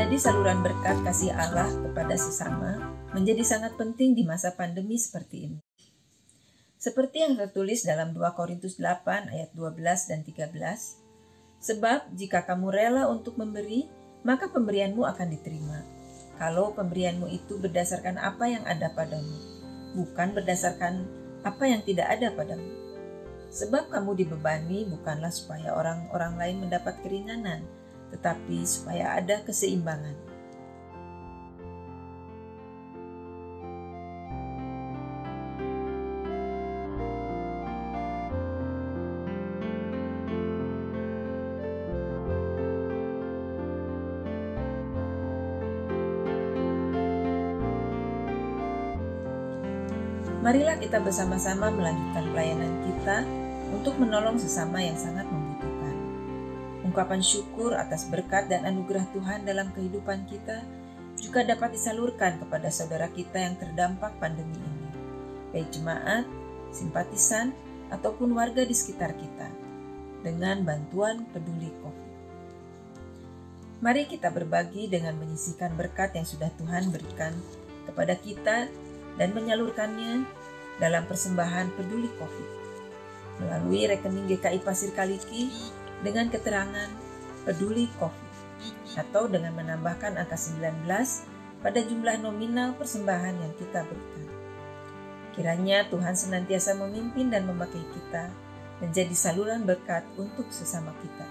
Menjadi saluran berkat kasih Allah kepada sesama menjadi sangat penting di masa pandemi seperti ini. Seperti yang tertulis dalam 2 Korintus 8 ayat 12 dan 13, sebab jika kamu rela untuk memberi, maka pemberianmu akan diterima. Kalau pemberianmu itu berdasarkan apa yang ada padamu, bukan berdasarkan apa yang tidak ada padamu. Sebab kamu dibebani bukanlah supaya orang-orang lain mendapat keringanan, tetapi supaya ada keseimbangan. Marilah kita bersama-sama melanjutkan pelayanan kita untuk menolong sesama yang sangat membutuhkan. Ungkapan syukur atas berkat dan anugerah Tuhan dalam kehidupan kita juga dapat disalurkan kepada saudara kita yang terdampak pandemi ini, baik jemaat, simpatisan, ataupun warga di sekitar kita, dengan bantuan Peduli COVID. Mari kita berbagi dengan menyisihkan berkat yang sudah Tuhan berikan kepada kita dan menyalurkannya dalam persembahan Peduli COVID melalui rekening GKI Pasir Kaliki dengan keterangan Peduli COVID atau dengan menambahkan angka 19 pada jumlah nominal persembahan yang kita berikan. Kiranya Tuhan senantiasa memimpin dan memakai kita menjadi saluran berkat untuk sesama kita.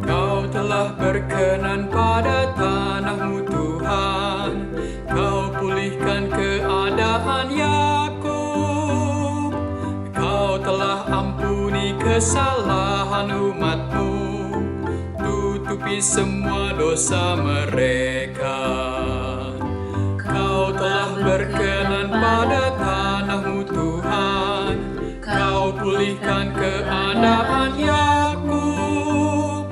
Kau telah berkenan pada tanahmu Tuhan, Kau pulihkan keadaan Yakub. Kau telah ampuni kesalahan umat-Mu, tutupi semua dosa mereka. Kau telah berkenan pada tanahmu Tuhan, Kau pulihkan keadaan Yakub.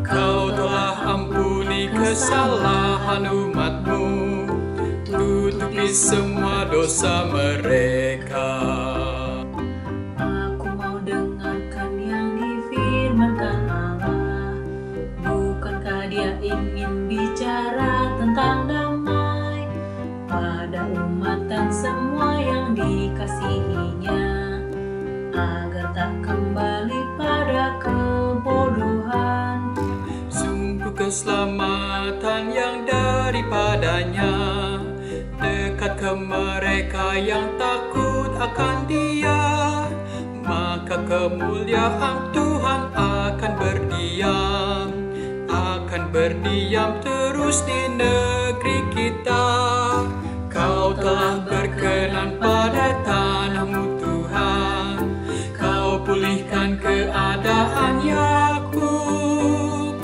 Kau telah ampuni kesalahan umat-Mu, tutupi semua dosa mereka. Aku mau dengar keselamatan yang daripadanya. Dekat ke mereka yang takut akan Dia, maka kemuliaan Tuhan akan berdiam terus di negeri kita. Kau telah berkenan pada tanahmu Tuhan, Kau pulihkan keadaan Yakub,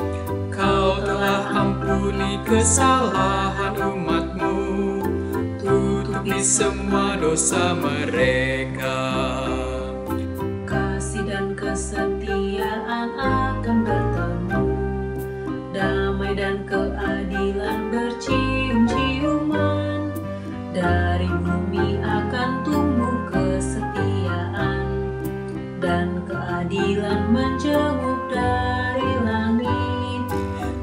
Kau telah ampuni kesalahan umat-Mu, tutupi semua dosa mereka. Kasih dan kesetiaan akan bertemu, damai dan keadilan bercium-ciuman. Dari bumi akan tumbuh kesetiaan, dan keadilan menjenguk dari langit.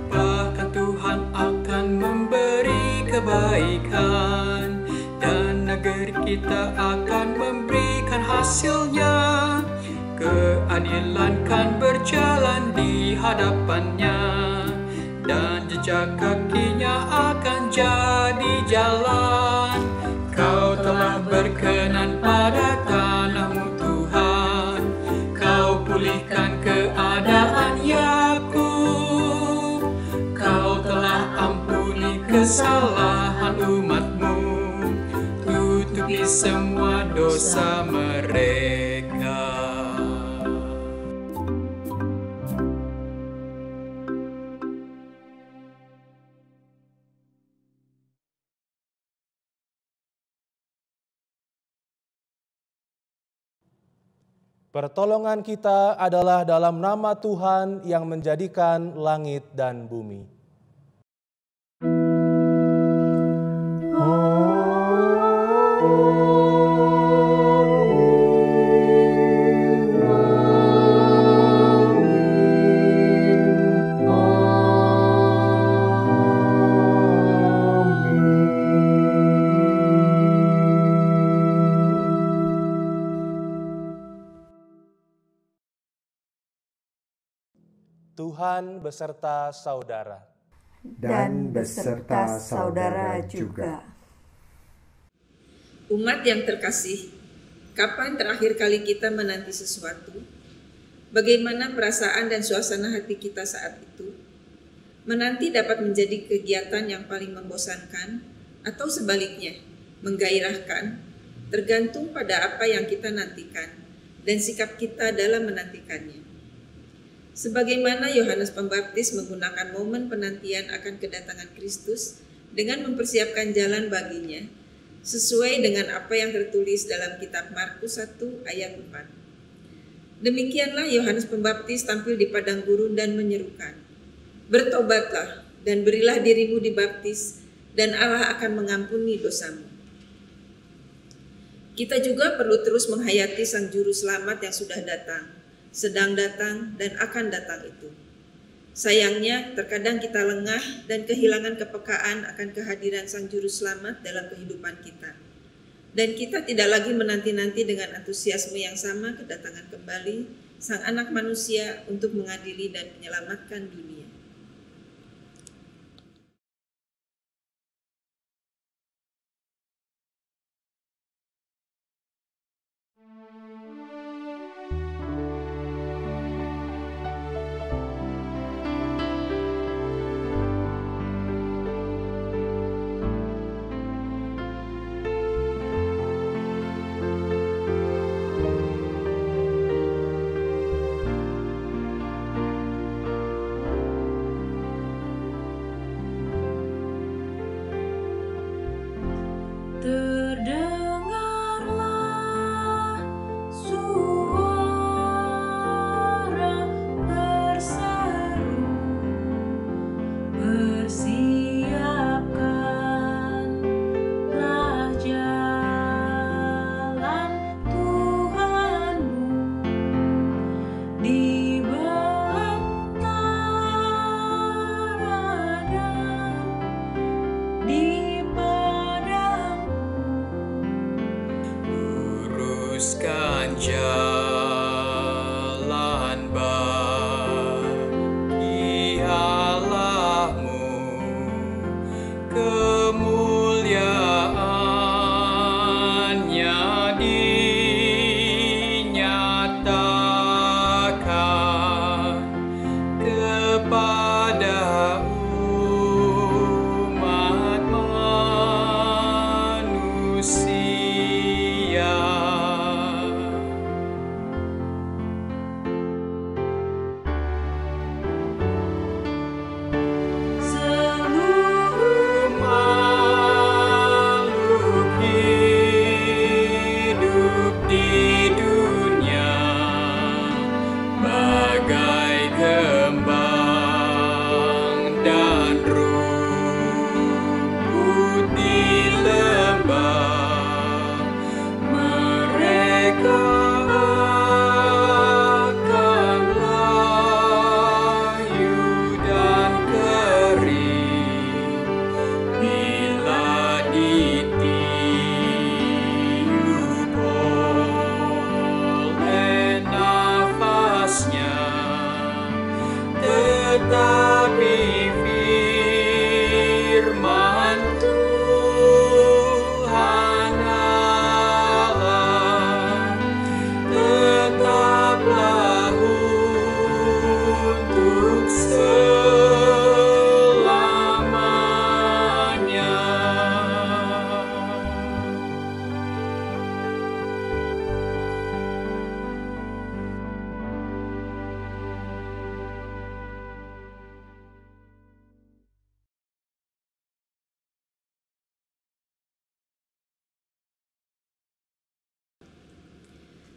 Bahkan Tuhan akan memberi kebaikan, dan negeri kita akan memberikan hasilnya. Keadilan kan berjalan di hadapannya, dan jejak kakinya akan jadi jalan. Kau telah berkenan pada tanahmu Tuhan, Kau pulihkan keadaan Yakub, Kau telah ampuni kesalahan umat-Mu, tutupi semua dosa mereka. Pertolongan kita adalah dalam nama Tuhan yang menjadikan langit dan bumi. Tuhan beserta saudara. Dan beserta saudara juga. Umat yang terkasih, kapan terakhir kali kita menanti sesuatu? Bagaimana perasaan dan suasana hati kita saat itu? Menanti dapat menjadi kegiatan yang paling membosankan atau sebaliknya, menggairahkan, tergantung pada apa yang kita nantikan dan sikap kita dalam menantikannya. Sebagaimana Yohanes Pembaptis menggunakan momen penantian akan kedatangan Kristus dengan mempersiapkan jalan baginya, sesuai dengan apa yang tertulis dalam kitab Markus 1 ayat 4. Demikianlah Yohanes Pembaptis tampil di padang gurun dan menyerukan, "Bertobatlah dan berilah dirimu dibaptis, dan Allah akan mengampuni dosamu." Kita juga perlu terus menghayati Sang Juru Selamat yang sudah datang, sedang datang, dan akan datang itu. Sayangnya, terkadang kita lengah dan kehilangan kepekaan akan kehadiran Sang Juru Selamat dalam kehidupan kita. Dan kita tidak lagi menanti-nanti dengan antusiasme yang sama kedatangan kembali Sang Anak Manusia untuk mengadili dan menyelamatkan dunia.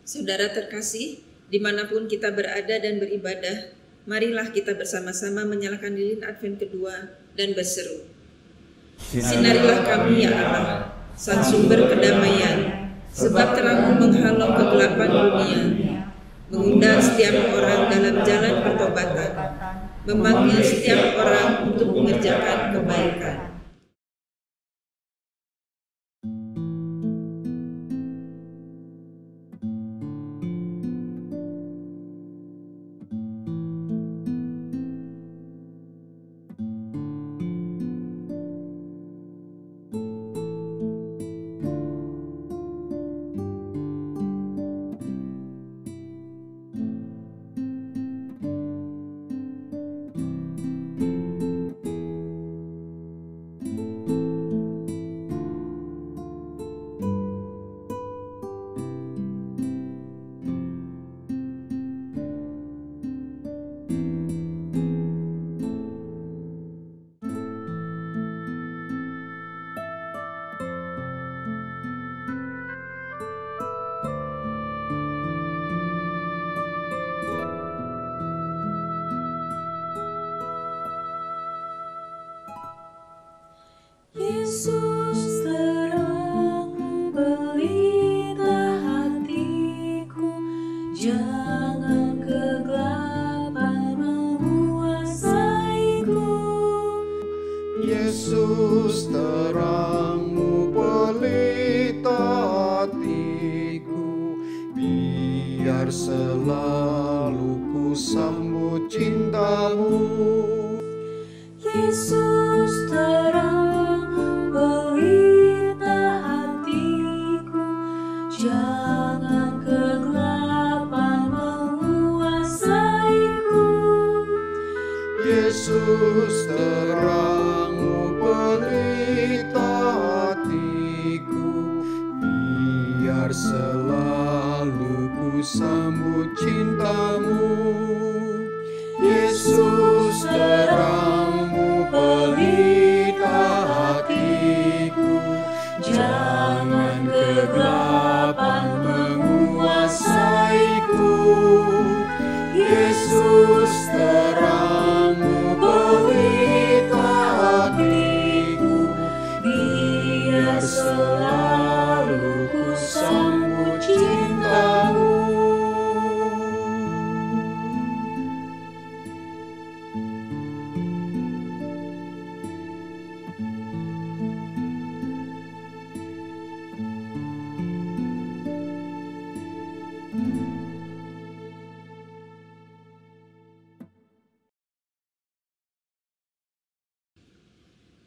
Saudara terkasih, dimanapun kita berada dan beribadah, marilah kita bersama-sama menyalakan lilin Advent kedua dan berseru. Sinarilah kami ya Allah, Sang Sumber kedamaian, sebab terangmu menghalau kegelapan dunia, mengundang setiap orang dalam jalan pertobatan, memanggil setiap orang untuk mengerjakan kebaikan. Yesus terangmu pelita hatiku, jangan kegelapan menguasaiku. Yesus terangmu pelita hatiku, biar selalu ku sambut cintamu. Yesus terangmu pelita hatiku, jangan kegelapan menguasaiku. Yesus terangmu pelita hatiku, biar selalu ku sambut cintamu. Yesus terangmu pelita hatiku, jangan kegelapan menguasaiku. Yesus terangmu pelita hatiku, biar selalu ku sambut cintamu.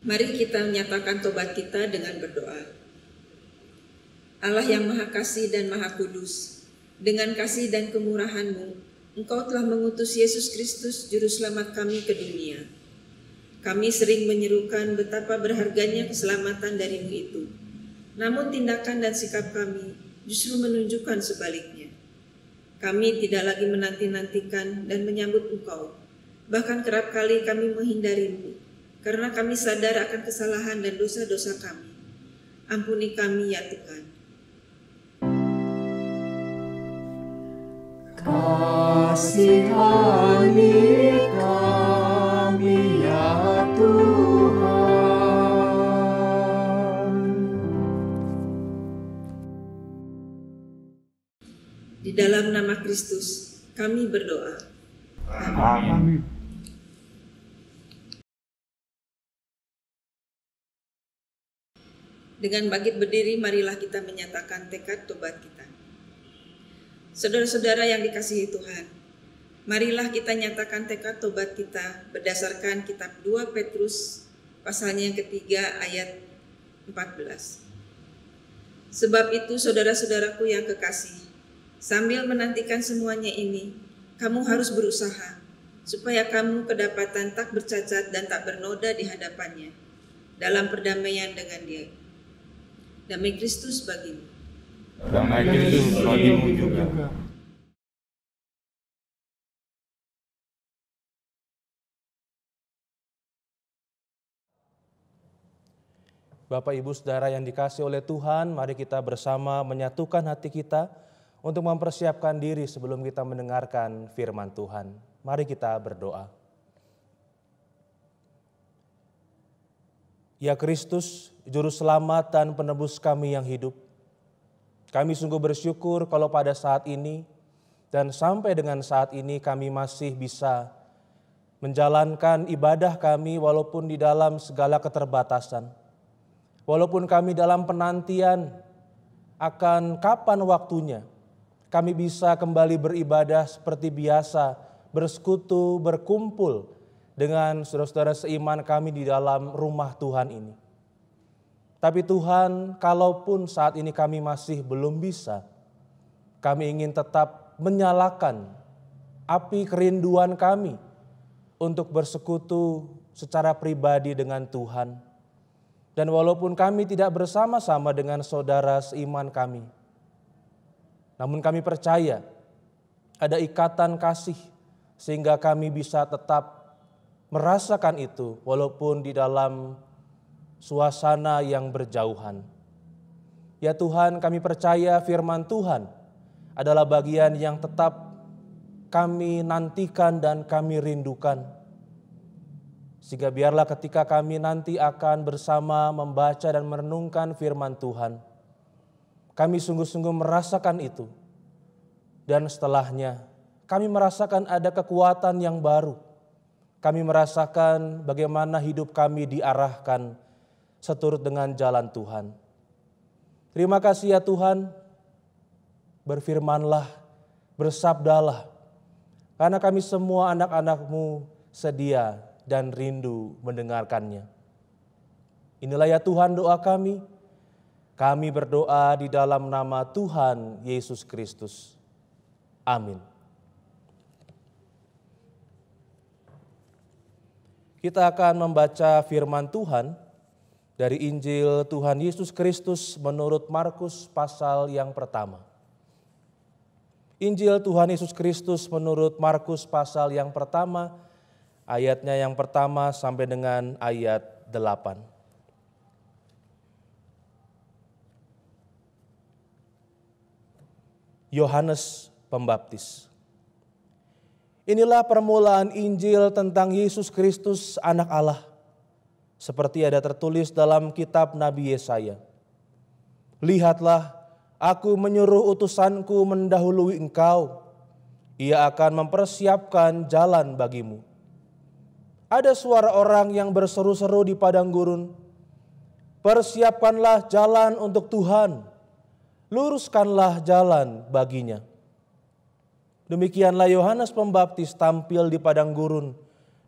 Mari kita menyatakan tobat kita dengan berdoa. Allah yang Maha Kasih dan Maha Kudus, dengan kasih dan kemurahan-Mu, Engkau telah mengutus Yesus Kristus, Juru Selamat kami ke dunia. Kami sering menyerukan betapa berharganya keselamatan dari-Mu itu. Namun tindakan dan sikap kami justru menunjukkan sebaliknya. Kami tidak lagi menanti-nantikan dan menyambut Engkau. Bahkan kerap kali kami menghindari-Mu, karena kami sadar akan kesalahan dan dosa-dosa kami. Ampuni kami ya Tuhan. Kasihani kami ya Tuhan. Di dalam nama Kristus kami berdoa. Amin. Dengan bangkit berdiri, marilah kita menyatakan tekad tobat kita. Saudara-saudara yang dikasihi Tuhan, marilah kita nyatakan tekad tobat kita berdasarkan kitab 2 Petrus pasalnya yang ketiga ayat 14. Sebab itu saudara-saudaraku yang kekasih, sambil menantikan semuanya ini, kamu harus berusaha supaya kamu kedapatan tak bercacat dan tak bernoda di hadapannya dalam perdamaian dengan Dia. Damai Kristus bagimu. Damai Kristus bagimu juga. Bapak Ibu Saudara yang dikasihi oleh Tuhan, mari kita bersama menyatukan hati kita untuk mempersiapkan diri sebelum kita mendengarkan firman Tuhan. Mari kita berdoa. Ya Kristus, Juru Selamat dan Penebus kami yang hidup, kami sungguh bersyukur kalau pada saat ini dan sampai dengan saat ini kami masih bisa menjalankan ibadah kami walaupun di dalam segala keterbatasan. Walaupun kami dalam penantian akan kapan waktunya kami bisa kembali beribadah seperti biasa, bersekutu, berkumpul dengan saudara-saudara seiman kami di dalam rumah Tuhan ini. Tapi Tuhan, kalaupun saat ini kami masih belum bisa, kami ingin tetap menyalakan api kerinduan kami untuk bersekutu secara pribadi dengan Tuhan. Dan walaupun kami tidak bersama-sama dengan saudara seiman kami, namun kami percaya ada ikatan kasih sehingga kami bisa tetap merasakan itu walaupun di dalam suasana yang berjauhan. Ya Tuhan, kami percaya firman Tuhan adalah bagian yang tetap kami nantikan dan kami rindukan. Sehingga biarlah ketika kami nanti akan bersama membaca dan merenungkan firman Tuhan, kami sungguh-sungguh merasakan itu. Dan setelahnya kami merasakan ada kekuatan yang baru. Kami merasakan bagaimana hidup kami diarahkan seturut dengan jalan Tuhan. Terima kasih ya Tuhan, berfirmanlah, bersabdalah, karena kami semua anak-anak-Mu sedia dan rindu mendengarkannya. Inilah ya Tuhan doa kami berdoa di dalam nama Tuhan Yesus Kristus. Amin. Kita akan membaca firman Tuhan dari Injil Tuhan Yesus Kristus menurut Markus pasal yang pertama. Injil Tuhan Yesus Kristus menurut Markus pasal yang pertama, ayatnya yang pertama sampai dengan ayat 8. Yohanes Pembaptis. Inilah permulaan Injil tentang Yesus Kristus anak Allah. Seperti ada tertulis dalam kitab Nabi Yesaya. Lihatlah, aku menyuruh utusanku mendahului engkau. Ia akan mempersiapkan jalan bagimu. Ada suara orang yang berseru-seru di padang gurun. Persiapkanlah jalan untuk Tuhan. Luruskanlah jalan baginya. Demikianlah Yohanes Pembaptis tampil di padang gurun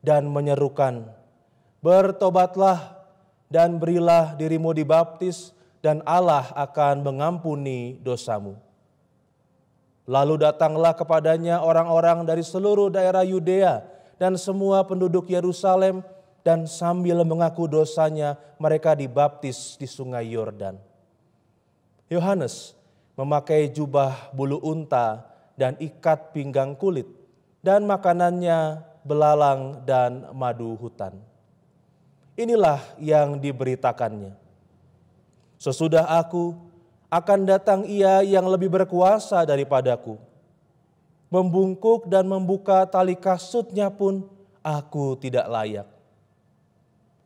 dan menyerukan, bertobatlah dan berilah dirimu dibaptis dan Allah akan mengampuni dosamu. Lalu datanglah kepadanya orang-orang dari seluruh daerah Yudea dan semua penduduk Yerusalem, dan sambil mengaku dosanya mereka dibaptis di sungai Yordan. Yohanes memakai jubah bulu unta dan ikat pinggang kulit, dan makanannya belalang dan madu hutan. Inilah yang diberitakannya. Sesudah aku, akan datang Ia yang lebih berkuasa daripadaku. Membungkuk dan membuka tali kasutnya pun aku tidak layak.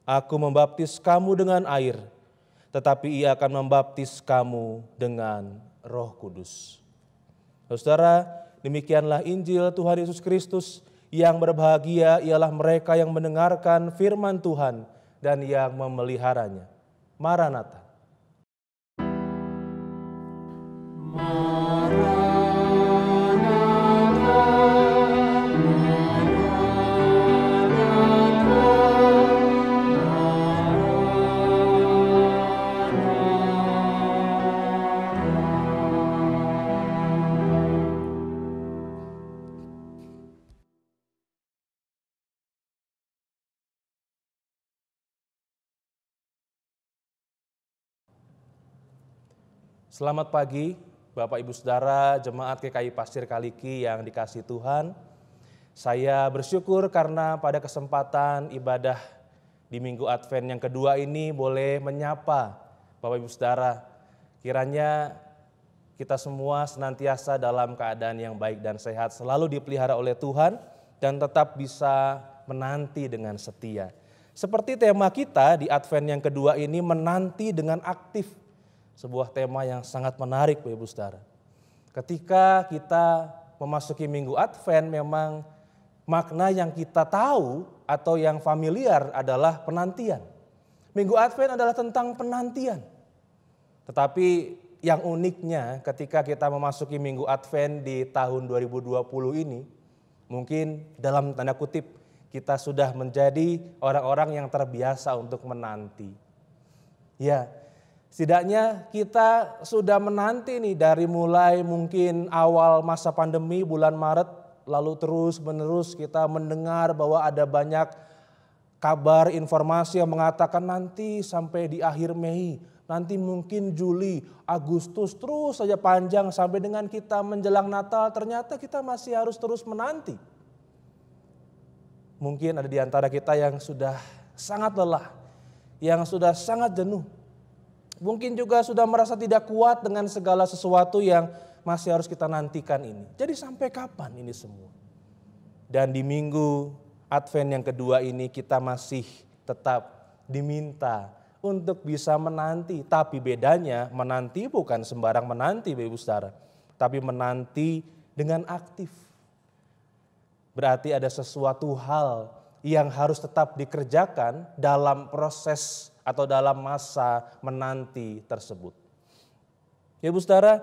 Aku membaptis kamu dengan air, tetapi Ia akan membaptis kamu dengan Roh Kudus. Saudara, demikianlah Injil Tuhan Yesus Kristus. Yang berbahagia ialah mereka yang mendengarkan firman Tuhan dan yang memeliharanya. Maranatha. Selamat pagi Bapak Ibu Saudara Jemaat GKI Pasir Kaliki yang dikasihi Tuhan. Saya bersyukur karena pada kesempatan ibadah di Minggu Advent yang kedua ini boleh menyapa Bapak Ibu Saudara. Kiranya kita semua senantiasa dalam keadaan yang baik dan sehat, selalu dipelihara oleh Tuhan dan tetap bisa menanti dengan setia. Seperti tema kita di Advent yang kedua ini, menanti dengan aktif. Sebuah tema yang sangat menarik Bapak Ibu Saudara. Ketika kita memasuki minggu Advent, memang makna yang kita tahu atau yang familiar adalah penantian. Minggu Advent adalah tentang penantian. Tetapi yang uniknya ketika kita memasuki minggu Advent di tahun 2020 ini, mungkin dalam tanda kutip kita sudah menjadi orang-orang yang terbiasa untuk menanti. Ya, setidaknya kita sudah menanti nih dari mulai mungkin awal masa pandemi bulan Maret, lalu terus menerus kita mendengar bahwa ada banyak kabar informasi yang mengatakan nanti sampai di akhir Mei, nanti mungkin Juli, Agustus, terus saja panjang sampai dengan kita menjelang Natal, ternyata kita masih harus terus menanti. Mungkin ada di antara kita yang sudah sangat lelah, yang sudah sangat jenuh. Mungkin juga sudah merasa tidak kuat dengan segala sesuatu yang masih harus kita nantikan ini. Jadi sampai kapan ini semua? Dan di minggu Advent yang kedua ini kita masih tetap diminta untuk bisa menanti, tapi bedanya menanti bukan sembarang menanti Bapak Ibu Saudara, tapi menanti dengan aktif. Berarti ada sesuatu hal yang harus tetap dikerjakan dalam proses atau dalam masa menanti tersebut. Bapak Ibu Saudara,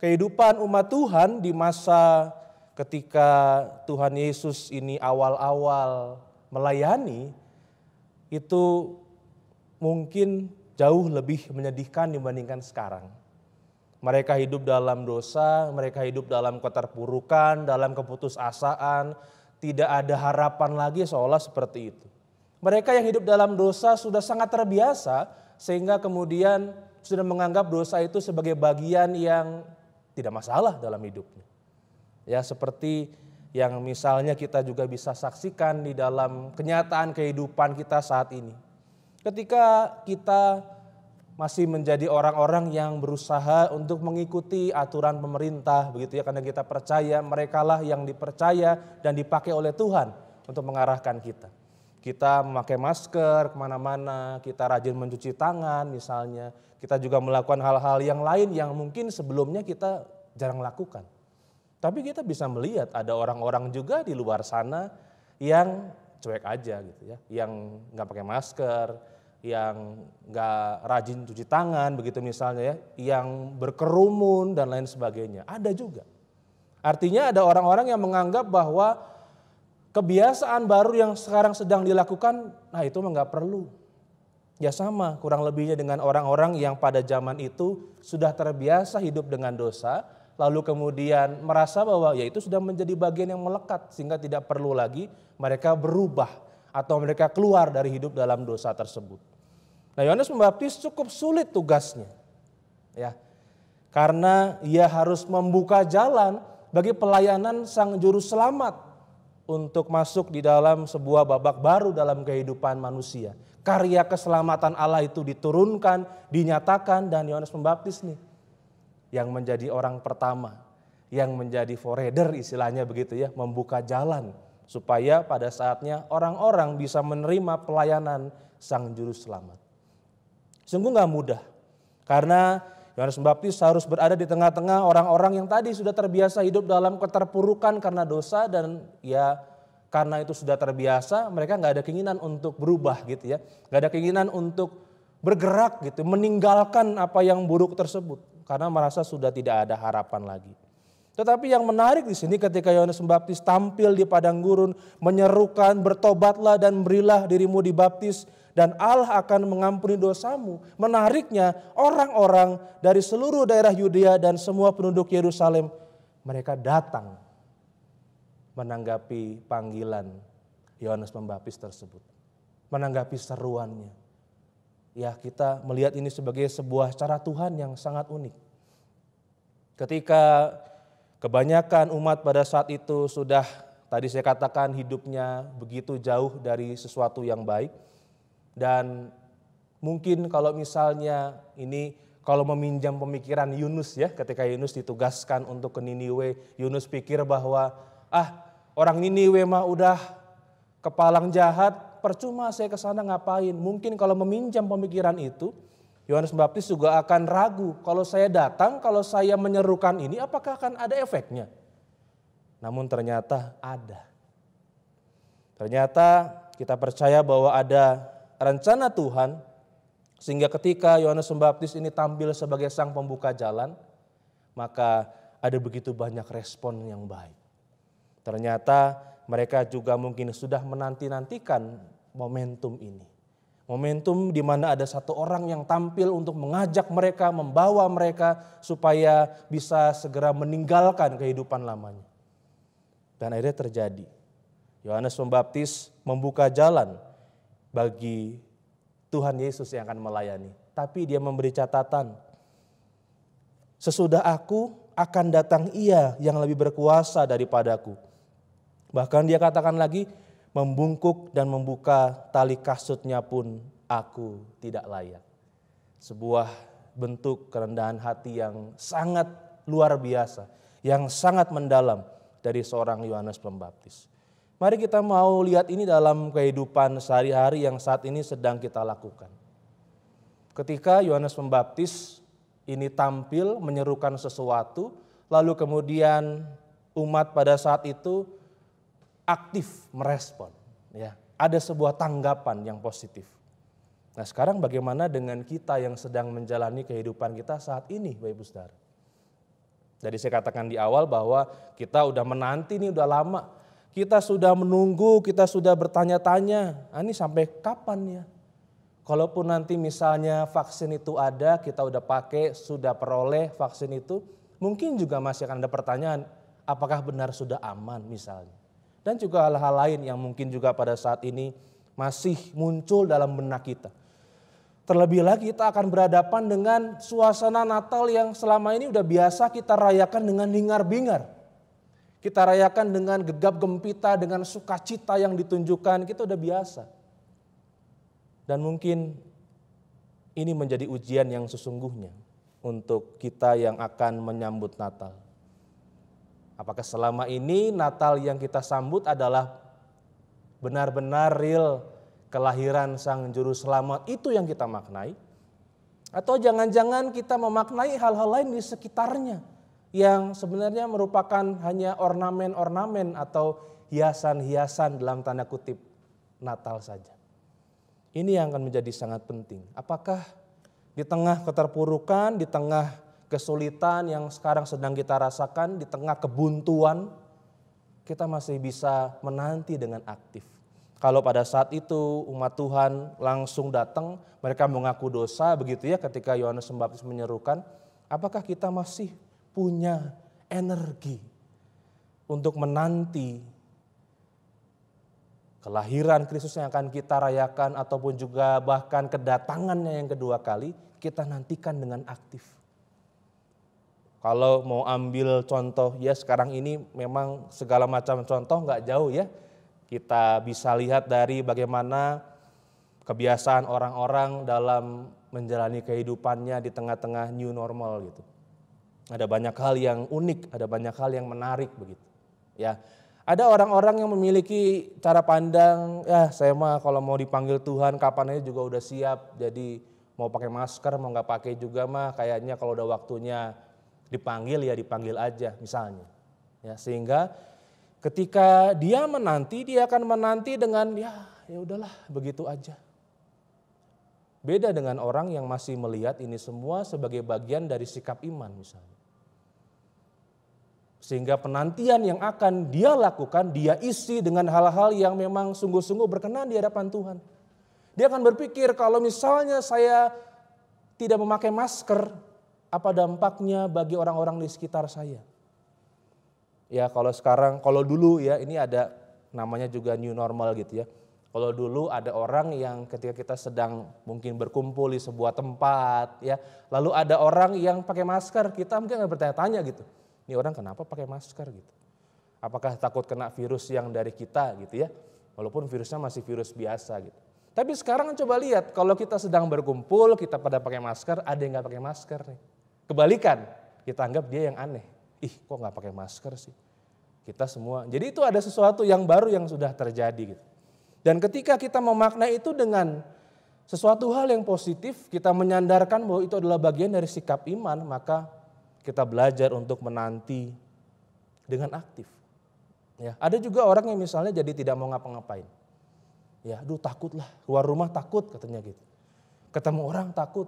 kehidupan umat Tuhan di masa ketika Tuhan Yesus ini awal-awal melayani itu mungkin jauh lebih menyedihkan dibandingkan sekarang. Mereka hidup dalam dosa, mereka hidup dalam keterpurukan, dalam keputusasaan, tidak ada harapan lagi seolah seperti itu. Mereka yang hidup dalam dosa sudah sangat terbiasa sehingga kemudian sudah menganggap dosa itu sebagai bagian yang tidak masalah dalam hidupnya. Ya, seperti yang misalnya kita juga bisa saksikan di dalam kenyataan kehidupan kita saat ini. Ketika kita masih menjadi orang-orang yang berusaha untuk mengikuti aturan pemerintah, begitu ya, karena kita percaya merekalah yang dipercaya dan dipakai oleh Tuhan untuk mengarahkan kita. Kita memakai masker kemana-mana, kita rajin mencuci tangan misalnya. Kita juga melakukan hal-hal yang lain yang mungkin sebelumnya kita jarang lakukan. Tapi kita bisa melihat ada orang-orang juga di luar sana yang cuek aja gitu ya, yang nggak pakai masker, yang nggak rajin cuci tangan begitu misalnya ya, yang berkerumun dan lain sebagainya. Ada juga. Artinya ada orang-orang yang menganggap bahwa kebiasaan baru yang sekarang sedang dilakukan, nah itu nggak perlu. Ya sama kurang lebihnya dengan orang-orang yang pada zaman itu sudah terbiasa hidup dengan dosa, lalu kemudian merasa bahwa ya itu sudah menjadi bagian yang melekat sehingga tidak perlu lagi mereka berubah atau mereka keluar dari hidup dalam dosa tersebut. Nah, Yohanes Pembaptis cukup sulit tugasnya. Ya. Karena ia harus membuka jalan bagi pelayanan Sang Juru Selamat untuk masuk di dalam sebuah babak baru dalam kehidupan manusia. Karya keselamatan Allah itu diturunkan, dinyatakan, dan Yohanes Pembaptis nih yang menjadi orang pertama, yang menjadi forerunner istilahnya begitu ya, membuka jalan supaya pada saatnya orang-orang bisa menerima pelayanan Sang Juru Selamat. Sungguh gak mudah, karena Yohanes Pembaptis harus berada di tengah-tengah orang-orang yang tadi sudah terbiasa hidup dalam keterpurukan karena dosa, dan ya karena itu sudah terbiasa mereka gak ada keinginan untuk berubah gitu ya. Gak ada keinginan untuk bergerak gitu, meninggalkan apa yang buruk tersebut karena merasa sudah tidak ada harapan lagi. Tetapi yang menarik di sini ketika Yohanes Pembaptis tampil di padang gurun menyerukan, bertobatlah dan berilah dirimu dibaptis dan Allah akan mengampuni dosamu. Menariknya orang-orang dari seluruh daerah Yudea dan semua penduduk Yerusalem, mereka datang menanggapi panggilan Yohanes Pembaptis tersebut. Menanggapi seruannya. Ya, kita melihat ini sebagai sebuah cara Tuhan yang sangat unik. Ketika kebanyakan umat pada saat itu sudah, tadi saya katakan hidupnya begitu jauh dari sesuatu yang baik. Dan mungkin kalau misalnya ini kalau meminjam pemikiran Yunus ya, ketika Yunus ditugaskan untuk ke Niniwe, Yunus pikir bahwa orang Niniwe mah udah kepalang jahat, percuma saya ke sana ngapain. Mungkin kalau meminjam pemikiran itu, Yohanes Pembaptis juga akan ragu, kalau saya datang, kalau saya menyerukan ini apakah akan ada efeknya. Namun ternyata ada. Ternyata kita percaya bahwa ada rencana Tuhan, sehingga ketika Yohanes Pembaptis ini tampil sebagai sang pembuka jalan, maka ada begitu banyak respon yang baik. Ternyata mereka juga mungkin sudah menanti-nantikan momentum ini. Momentum di mana ada satu orang yang tampil untuk mengajak mereka, membawa mereka supaya bisa segera meninggalkan kehidupan lamanya. Dan akhirnya terjadi. Yohanes Pembaptis membuka jalan bagi Tuhan Yesus yang akan melayani. Tapi dia memberi catatan. Sesudah aku akan datang Ia yang lebih berkuasa daripadaku. Bahkan dia katakan lagi, membungkuk dan membuka tali kasutnya pun aku tidak layak. Sebuah bentuk kerendahan hati yang sangat luar biasa, yang sangat mendalam dari seorang Yohanes Pembaptis. Mari kita mau lihat ini dalam kehidupan sehari-hari yang saat ini sedang kita lakukan. Ketika Yohanes Pembaptis ini tampil menyerukan sesuatu, lalu kemudian umat pada saat itu aktif merespon. Ya, ada sebuah tanggapan yang positif. Nah sekarang bagaimana dengan kita yang sedang menjalani kehidupan kita saat ini Bapak Ibu Saudara? Jadi saya katakan di awal bahwa kita udah menanti nih udah lama. Kita sudah menunggu, kita sudah bertanya-tanya, ini sampai kapan ya? Kalaupun nanti misalnya vaksin itu ada, kita udah pakai, sudah peroleh vaksin itu, mungkin juga masih akan ada pertanyaan, apakah benar sudah aman misalnya. Dan juga hal-hal lain yang mungkin juga pada saat ini masih muncul dalam benak kita. Terlebih lagi kita akan berhadapan dengan suasana Natal yang selama ini udah biasa kita rayakan dengan hingar-bingar. Kita rayakan dengan gegap gempita, dengan sukacita yang ditunjukkan, kita udah biasa. Dan mungkin ini menjadi ujian yang sesungguhnya untuk kita yang akan menyambut Natal. Apakah selama ini Natal yang kita sambut adalah benar-benar real kelahiran Sang Juru Selamat itu yang kita maknai? Atau jangan-jangan kita memaknai hal-hal lain di sekitarnya yang sebenarnya merupakan hanya ornamen-ornamen atau hiasan-hiasan dalam tanda kutip Natal saja. Ini yang akan menjadi sangat penting. Apakah di tengah keterpurukan, di tengah kesulitan yang sekarang sedang kita rasakan, di tengah kebuntuan, kita masih bisa menanti dengan aktif. Kalau pada saat itu umat Tuhan langsung datang, mereka mengaku dosa begitu ya ketika Yohanes Pembaptis menyerukan, apakah kita masih punya energi untuk menanti kelahiran Kristus yang akan kita rayakan ataupun juga bahkan kedatangannya yang kedua kali kita nantikan dengan aktif. Kalau mau ambil contoh ya sekarang ini memang segala macam contoh nggak jauh ya. Kita bisa lihat dari bagaimana kebiasaan orang-orang dalam menjalani kehidupannya di tengah-tengah new normal gitu. Ada banyak hal yang unik, ada banyak hal yang menarik begitu. Ya, ada orang-orang yang memiliki cara pandang, ya saya mah kalau mau dipanggil Tuhan kapan aja juga udah siap. Jadi mau pakai masker, mau nggak pakai juga mah kayaknya kalau udah waktunya dipanggil ya dipanggil aja misalnya. Ya, sehingga ketika dia menanti, dia akan menanti dengan ya udahlah begitu aja. Beda dengan orang yang masih melihat ini semua sebagai bagian dari sikap iman misalnya. Sehingga penantian yang akan dia lakukan, dia isi dengan hal-hal yang memang sungguh-sungguh berkenan di hadapan Tuhan. Dia akan berpikir kalau misalnya saya tidak memakai masker, apa dampaknya bagi orang-orang di sekitar saya. Ya kalau sekarang, kalau dulu ya ini ada namanya juga new normal gitu ya. Kalau dulu ada orang yang ketika kita sedang mungkin berkumpul di sebuah tempat ya. Lalu ada orang yang pakai masker, kita mungkin nggak bertanya-tanya gitu. Ini orang kenapa pakai masker gitu. Apakah takut kena virus yang dari kita gitu ya. Walaupun virusnya masih virus biasa gitu. Tapi sekarang coba lihat, kalau kita sedang berkumpul, kita pada pakai masker, ada yang nggak pakai masker nih. Kebalikan, kita anggap dia yang aneh. Ih, kok nggak pakai masker sih? Kita semua. Jadi itu ada sesuatu yang baru yang sudah terjadi gitu. Dan ketika kita memaknai itu dengan sesuatu hal yang positif, kita menyandarkan bahwa itu adalah bagian dari sikap iman, maka kita belajar untuk menanti dengan aktif. Ya, ada juga orang yang misalnya jadi tidak mau ngapa-ngapain. Ya, aduh takut lah, keluar rumah takut katanya gitu. Ketemu orang takut.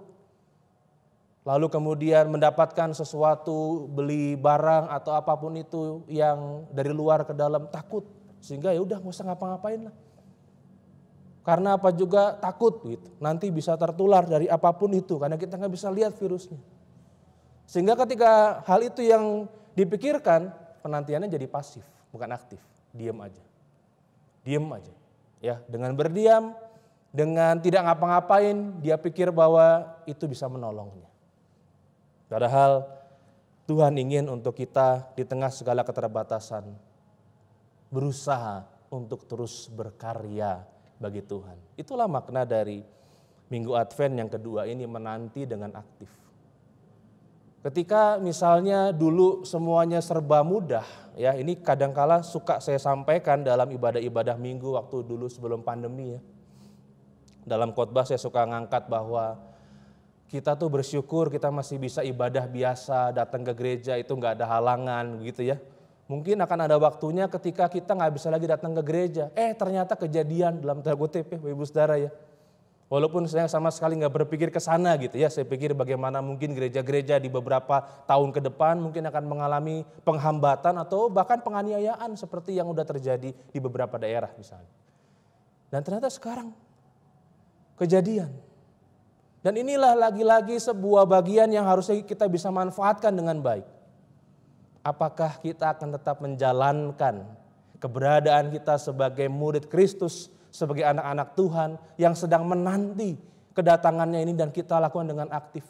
Lalu kemudian mendapatkan sesuatu, beli barang atau apapun itu yang dari luar ke dalam takut. Sehingga ya udah nggak usah ngapa-ngapain lah. Karena apa juga takut gitu. Nanti bisa tertular dari apapun itu karena kita nggak bisa lihat virusnya. Sehingga ketika hal itu yang dipikirkan, penantiannya jadi pasif, bukan aktif. Diam aja. Diam aja. Ya, dengan berdiam, dengan tidak ngapa-ngapain, dia pikir bahwa itu bisa menolongnya. Padahal Tuhan ingin untuk kita di tengah segala keterbatasan berusaha untuk terus berkarya bagi Tuhan. Itulah makna dari Minggu Advent yang kedua ini, menanti dengan aktif. Ketika misalnya dulu semuanya serba mudah, ya ini kadangkala suka saya sampaikan dalam ibadah-ibadah minggu waktu dulu sebelum pandemi ya. Dalam khotbah saya suka ngangkat bahwa kita tuh bersyukur kita masih bisa ibadah biasa, datang ke gereja itu nggak ada halangan gitu ya. Mungkin akan ada waktunya ketika kita nggak bisa lagi datang ke gereja. Ternyata kejadian dalam tanda kutip ya, Ibu Saudara ya. Walaupun saya sama sekali nggak berpikir ke sana gitu ya. Saya pikir bagaimana mungkin gereja-gereja di beberapa tahun ke depan mungkin akan mengalami penghambatan atau bahkan penganiayaan seperti yang udah terjadi di beberapa daerah misalnya. Dan ternyata sekarang kejadian. Dan inilah lagi-lagi sebuah bagian yang harusnya kita bisa manfaatkan dengan baik. Apakah kita akan tetap menjalankan keberadaan kita sebagai murid Kristus, sebagai anak-anak Tuhan yang sedang menanti kedatangannya ini dan kita lakukan dengan aktif.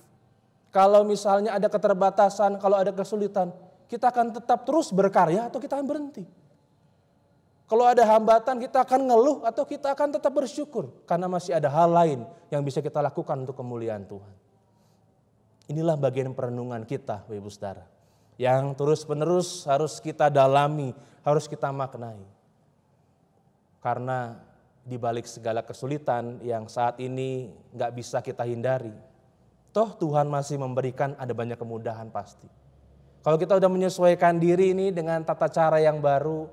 Kalau misalnya ada keterbatasan, kalau ada kesulitan, kita akan tetap terus berkarya atau kita akan berhenti. Kalau ada hambatan kita akan ngeluh atau kita akan tetap bersyukur karena masih ada hal lain yang bisa kita lakukan untuk kemuliaan Tuhan. Inilah bagian perenungan kita, Ibu Saudara, yang terus-menerus harus kita dalami, harus kita maknai. Karena di balik segala kesulitan yang saat ini nggak bisa kita hindari, toh Tuhan masih memberikan ada banyak kemudahan pasti. Kalau kita udah menyesuaikan diri ini dengan tata cara yang baru,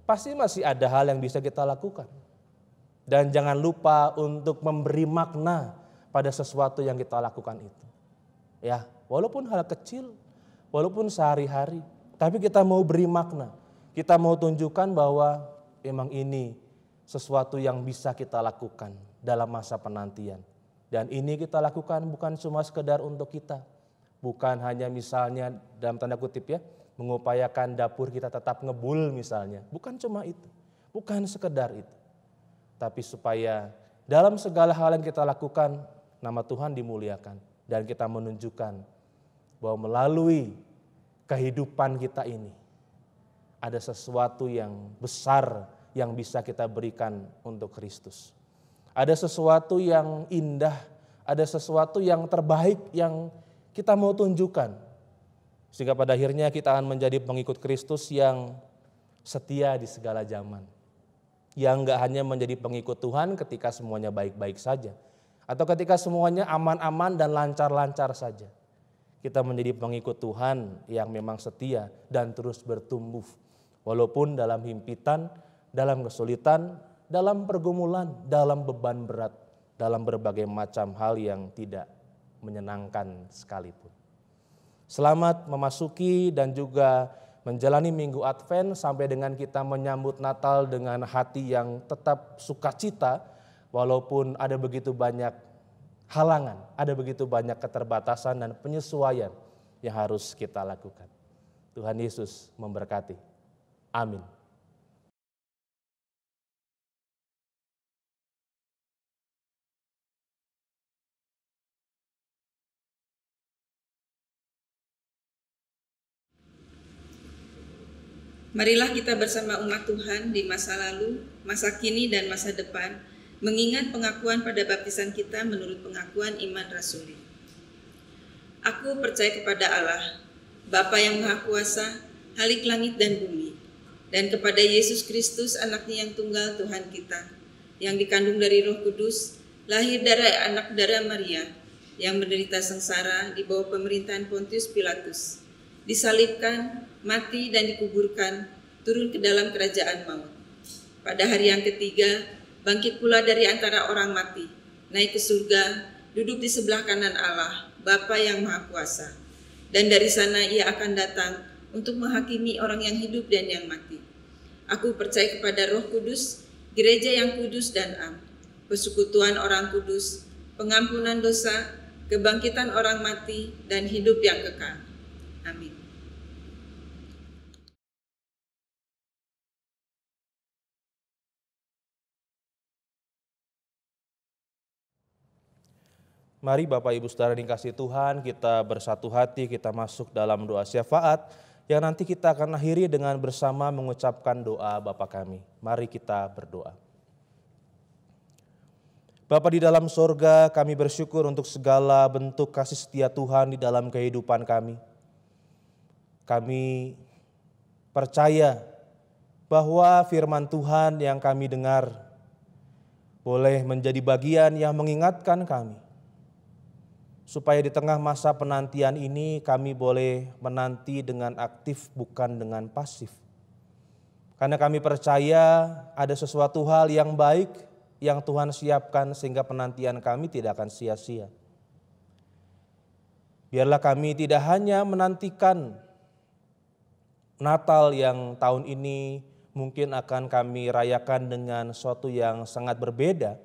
pasti masih ada hal yang bisa kita lakukan. Dan jangan lupa untuk memberi makna pada sesuatu yang kita lakukan itu. Ya, walaupun hal kecil, walaupun sehari-hari, tapi kita mau beri makna. Kita mau tunjukkan bahwa memang ini sesuatu yang bisa kita lakukan dalam masa penantian. Dan ini kita lakukan bukan cuma sekedar untuk kita. Bukan hanya misalnya dalam tanda kutip ya, mengupayakan dapur kita tetap ngebul misalnya. Bukan cuma itu, bukan sekedar itu. Tapi supaya dalam segala hal yang kita lakukan, nama Tuhan dimuliakan. Dan kita menunjukkan bahwa melalui kehidupan kita ini, ada sesuatu yang besar yang bisa kita berikan untuk Kristus. Ada sesuatu yang indah, ada sesuatu yang terbaik yang kita mau tunjukkan. Sehingga pada akhirnya kita akan menjadi pengikut Kristus yang setia di segala zaman. Yang gak hanya menjadi pengikut Tuhan ketika semuanya baik-baik saja. Atau ketika semuanya aman-aman dan lancar-lancar saja. Kita menjadi pengikut Tuhan yang memang setia dan terus bertumbuh. Walaupun dalam himpitan, dalam kesulitan, dalam pergumulan, dalam beban berat, dalam berbagai macam hal yang tidak menyenangkan sekalipun. Selamat memasuki dan juga menjalani Minggu Advent sampai dengan kita menyambut Natal dengan hati yang tetap sukacita walaupun ada begitu banyak halangan, ada begitu banyak keterbatasan dan penyesuaian yang harus kita lakukan. Tuhan Yesus memberkati. Amin. Marilah kita bersama umat Tuhan di masa lalu, masa kini, dan masa depan mengingat pengakuan pada baptisan kita menurut pengakuan iman rasuli. Aku percaya kepada Allah, Bapa yang Maha Kuasa, Halik langit dan bumi, dan kepada Yesus Kristus, anaknya yang tunggal Tuhan kita, yang dikandung dari Roh Kudus, lahir dari anak darah Maria, yang menderita sengsara di bawah pemerintahan Pontius Pilatus, disalibkan, mati dan dikuburkan, turun ke dalam kerajaan maut. Pada hari yang ketiga, bangkit pula dari antara orang mati, naik ke surga, duduk di sebelah kanan Allah, Bapa yang Maha Kuasa. Dan dari sana ia akan datang untuk menghakimi orang yang hidup dan yang mati. Aku percaya kepada Roh Kudus, gereja yang kudus dan am, persekutuan orang kudus, pengampunan dosa, kebangkitan orang mati, dan hidup yang kekal. Amin. Mari Bapak Ibu Saudara dikasih Tuhan, kita bersatu hati, kita masuk dalam doa syafaat yang nanti kita akan akhiri dengan bersama mengucapkan doa Bapa kami. Mari kita berdoa. Bapa di dalam sorga, kami bersyukur untuk segala bentuk kasih setia Tuhan di dalam kehidupan kami. Kami percaya bahwa firman Tuhan yang kami dengar boleh menjadi bagian yang mengingatkan kami, supaya di tengah masa penantian ini kami boleh menanti dengan aktif bukan dengan pasif. Karena kami percaya ada sesuatu hal yang baik yang Tuhan siapkan sehingga penantian kami tidak akan sia-sia. Biarlah kami tidak hanya menantikan Natal yang tahun ini mungkin akan kami rayakan dengan sesuatu yang sangat berbeda,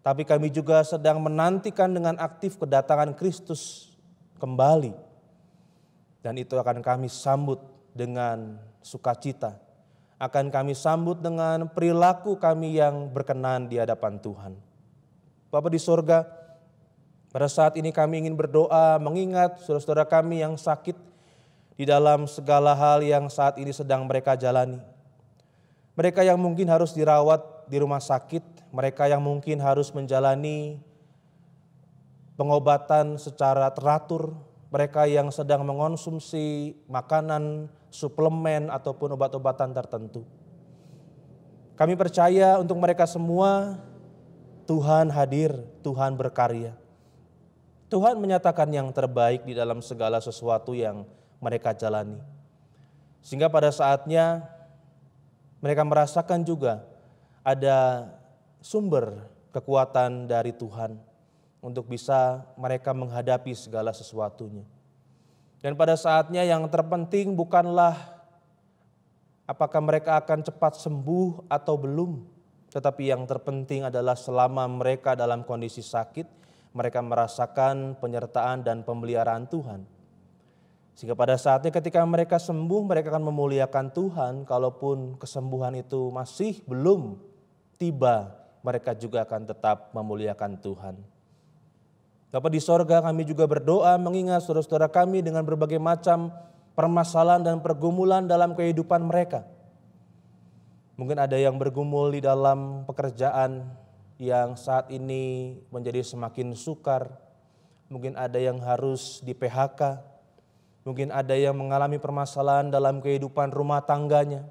tapi kami juga sedang menantikan dengan aktif kedatangan Kristus kembali. Dan itu akan kami sambut dengan sukacita. Akan kami sambut dengan perilaku kami yang berkenan di hadapan Tuhan. Bapa di sorga, pada saat ini kami ingin berdoa mengingat saudara-saudara kami yang sakit di dalam segala hal yang saat ini sedang mereka jalani. Mereka yang mungkin harus dirawat di rumah sakit, mereka yang mungkin harus menjalani pengobatan secara teratur, mereka yang sedang mengonsumsi makanan, suplemen ataupun obat-obatan tertentu. Kami percaya untuk mereka semua Tuhan hadir, Tuhan berkarya. Tuhan menyatakan yang terbaik di dalam segala sesuatu yang mereka jalani. Sehingga pada saatnya mereka merasakan juga ada sumber kekuatan dari Tuhan untuk bisa mereka menghadapi segala sesuatunya. Dan pada saatnya yang terpenting bukanlah apakah mereka akan cepat sembuh atau belum, tetapi yang terpenting adalah selama mereka dalam kondisi sakit, mereka merasakan penyertaan dan pemeliharaan Tuhan. Sehingga pada saatnya ketika mereka sembuh, mereka akan memuliakan Tuhan. Kalaupun kesembuhan itu masih belum tiba, mereka juga akan tetap memuliakan Tuhan. Bapa di sorga, kami juga berdoa mengingat saudara-saudara kami dengan berbagai macam permasalahan dan pergumulan dalam kehidupan mereka. Mungkin ada yang bergumul di dalam pekerjaan yang saat ini menjadi semakin sukar. Mungkin ada yang harus di PHK. Mungkin ada yang mengalami permasalahan dalam kehidupan rumah tangganya.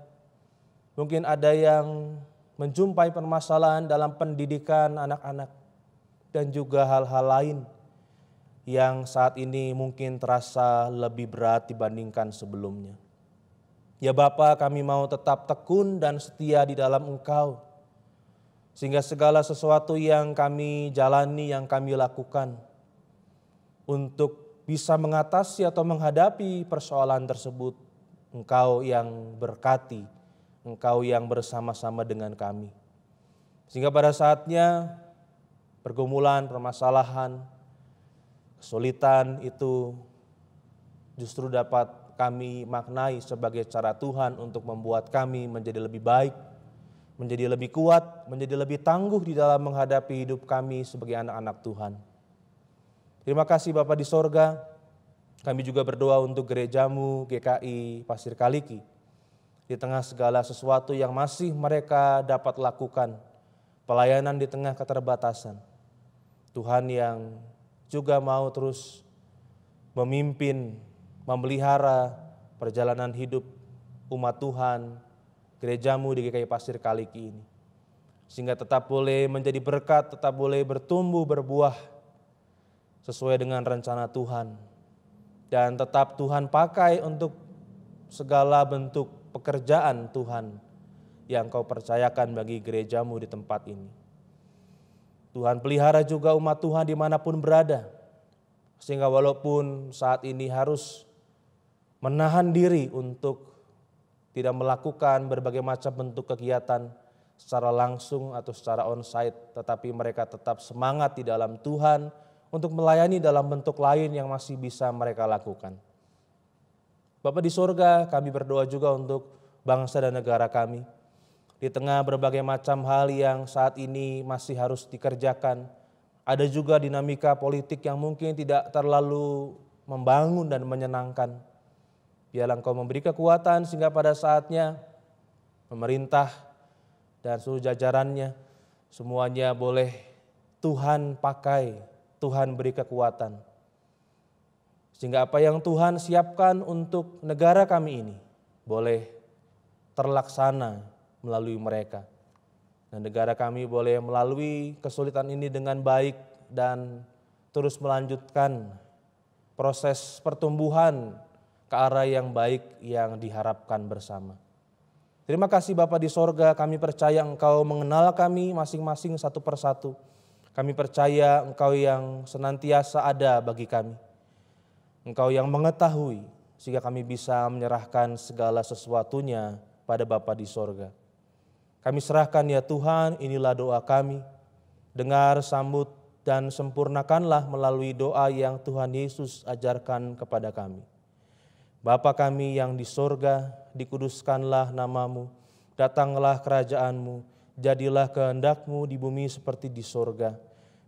Mungkin ada yang menjumpai permasalahan dalam pendidikan anak-anak. Dan juga hal-hal lain yang saat ini mungkin terasa lebih berat dibandingkan sebelumnya. Ya Bapa, kami mau tetap tekun dan setia di dalam Engkau. Sehingga segala sesuatu yang kami jalani, yang kami lakukan untuk bisa mengatasi atau menghadapi persoalan tersebut, Engkau yang berkati, Engkau yang bersama-sama dengan kami. Sehingga pada saatnya pergumulan, permasalahan, kesulitan itu justru dapat kami maknai sebagai cara Tuhan untuk membuat kami menjadi lebih baik, menjadi lebih kuat, menjadi lebih tangguh di dalam menghadapi hidup kami sebagai anak-anak Tuhan. Terima kasih Bapa di sorga, kami juga berdoa untuk gerejamu GKI Pasir Kaliki. Di tengah segala sesuatu yang masih mereka dapat lakukan, pelayanan di tengah keterbatasan. Tuhan yang juga mau terus memimpin, memelihara perjalanan hidup umat Tuhan, gerejamu di GKI Pasir Kaliki ini. Sehingga tetap boleh menjadi berkat, tetap boleh bertumbuh, berbuah sesuai dengan rencana Tuhan. Dan tetap Tuhan pakai untuk segala bentuk pekerjaan Tuhan yang kau percayakan bagi gerejamu di tempat ini. Tuhan pelihara juga umat Tuhan dimanapun berada. Sehingga walaupun saat ini harus menahan diri untuk tidak melakukan berbagai macam bentuk kegiatan secara langsung atau secara onsite, tetapi mereka tetap semangat di dalam Tuhan untuk melayani dalam bentuk lain yang masih bisa mereka lakukan. Bapa di sorga, kami berdoa juga untuk bangsa dan negara kami. Di tengah berbagai macam hal yang saat ini masih harus dikerjakan, ada juga dinamika politik yang mungkin tidak terlalu membangun dan menyenangkan. Biarlah Engkau memberi kekuatan sehingga pada saatnya pemerintah dan seluruh jajarannya semuanya boleh Tuhan pakai, Tuhan beri kekuatan. Sehingga apa yang Tuhan siapkan untuk negara kami ini boleh terlaksana melalui mereka. Dan negara kami boleh melalui kesulitan ini dengan baik dan terus melanjutkan proses pertumbuhan ke arah yang baik yang diharapkan bersama. Terima kasih Bapa di sorga, kami percaya Engkau mengenal kami masing-masing satu persatu. Kami percaya Engkau yang senantiasa ada bagi kami. Engkau yang mengetahui sehingga kami bisa menyerahkan segala sesuatunya pada Bapa di sorga. Kami serahkan ya Tuhan, inilah doa kami. Dengar, sambut, dan sempurnakanlah melalui doa yang Tuhan Yesus ajarkan kepada kami. Bapa kami yang di sorga, dikuduskanlah namamu, datanglah kerajaanmu, jadilah kehendak-Mu di bumi seperti di sorga.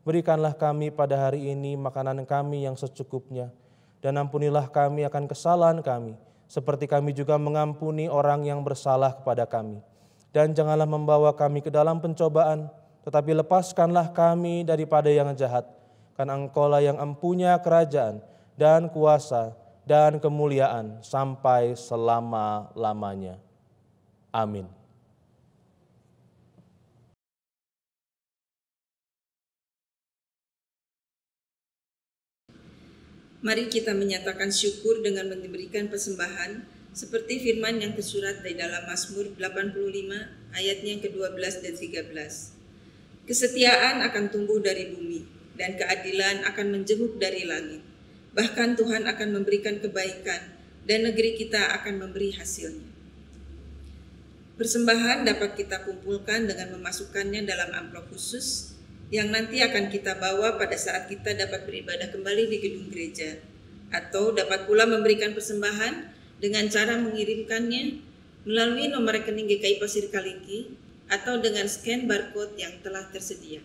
Berikanlah kami pada hari ini makanan kami yang secukupnya, dan ampunilah kami akan kesalahan kami, seperti kami juga mengampuni orang yang bersalah kepada kami. Dan janganlah membawa kami ke dalam pencobaan, tetapi lepaskanlah kami daripada yang jahat. Karena Engkau-lah yang empunya kerajaan dan kuasa dan kemuliaan sampai selama-lamanya. Amin. Mari kita menyatakan syukur dengan memberikan persembahan seperti firman yang tersurat di dalam Mazmur 85 ayatnya yang ke-12 dan 13. Kesetiaan akan tumbuh dari bumi dan keadilan akan menjemuk dari langit. Bahkan Tuhan akan memberikan kebaikan dan negeri kita akan memberi hasilnya. Persembahan dapat kita kumpulkan dengan memasukkannya dalam amplop khusus yang nanti akan kita bawa pada saat kita dapat beribadah kembali di gedung gereja. Atau dapat pula memberikan persembahan dengan cara mengirimkannya melalui nomor rekening GKI Pasir Kaliki atau dengan scan barcode yang telah tersedia.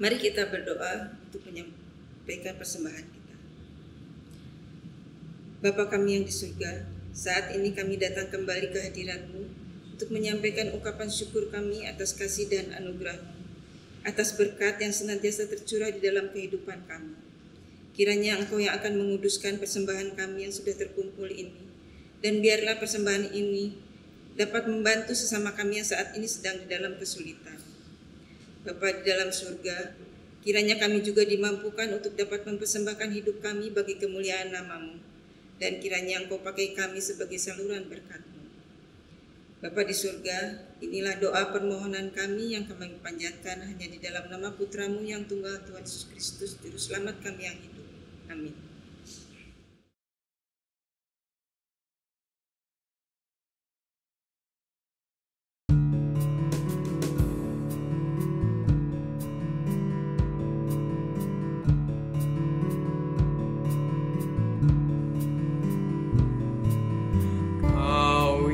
Mari kita berdoa untuk menyampaikan persembahan kita. Bapa kami yang di surga, saat ini kami datang kembali ke hadirat-Mu untuk menyampaikan ungkapan syukur kami atas kasih dan anugerah-Mu, atas berkat yang senantiasa tercurah di dalam kehidupan kami. Kiranya Engkau yang akan menguduskan persembahan kami yang sudah terkumpul ini, dan biarlah persembahan ini dapat membantu sesama kami yang saat ini sedang di dalam kesulitan. Bapa di dalam surga, kiranya kami juga dimampukan untuk dapat mempersembahkan hidup kami bagi kemuliaan nama-Mu, dan kiranya Engkau pakai kami sebagai saluran berkat-Mu. Bapa di surga, inilah doa permohonan kami yang kami panjatkan hanya di dalam nama Putra-Mu yang tunggal, Tuhan Yesus Kristus, Juru Selamat kami yang hidup. Amin.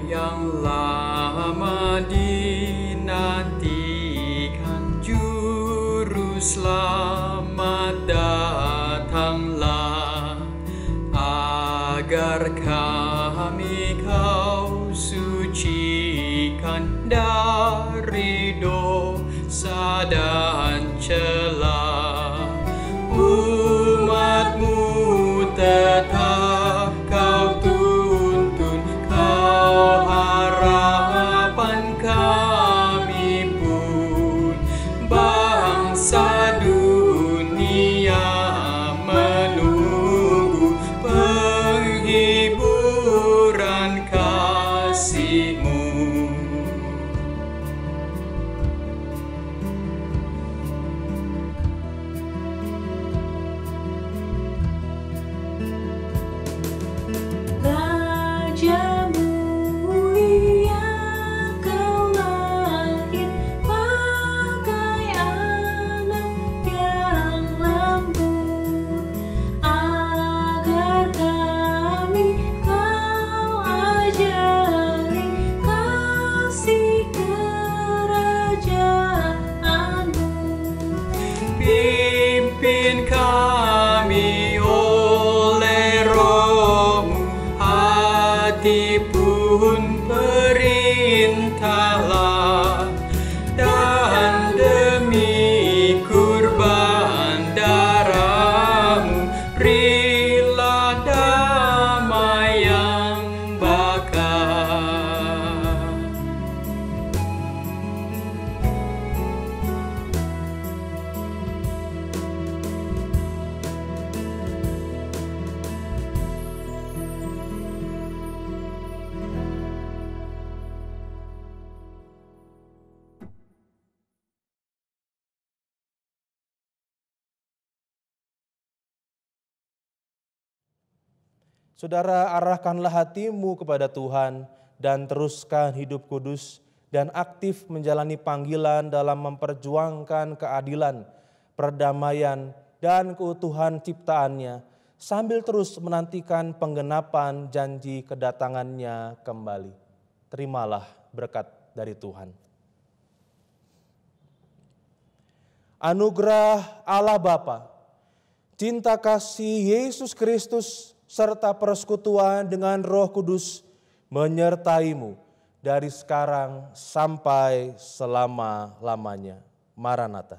Yang lama dinantikan Juru Selamat datanglah, agar kami Kau sucikan dari dosa dan celah. Umat-Mu tetap Kau tuntun, Kau harapan kami pun. Bangsa dunia menunggu penghiburan kasih-Mu. Raja mulia Kau lahir bagai anak yang lembut, agar kami Kau ajari kasih kerajaan-Mu. Pimpin kami oleh Roh-Mu, hati pun perintahlah, dan demi kurban darah-Mu, berilah damai yang bakal. Saudara, arahkanlah hatimu kepada Tuhan dan teruskan hidup kudus dan aktif menjalani panggilan dalam memperjuangkan keadilan, perdamaian, dan keutuhan ciptaannya, sambil terus menantikan penggenapan janji kedatangannya kembali. Terimalah berkat dari Tuhan. Anugerah Allah Bapa, cinta kasih Yesus Kristus, serta persekutuan dengan Roh Kudus menyertaimu dari sekarang sampai selama-lamanya. Maranatha.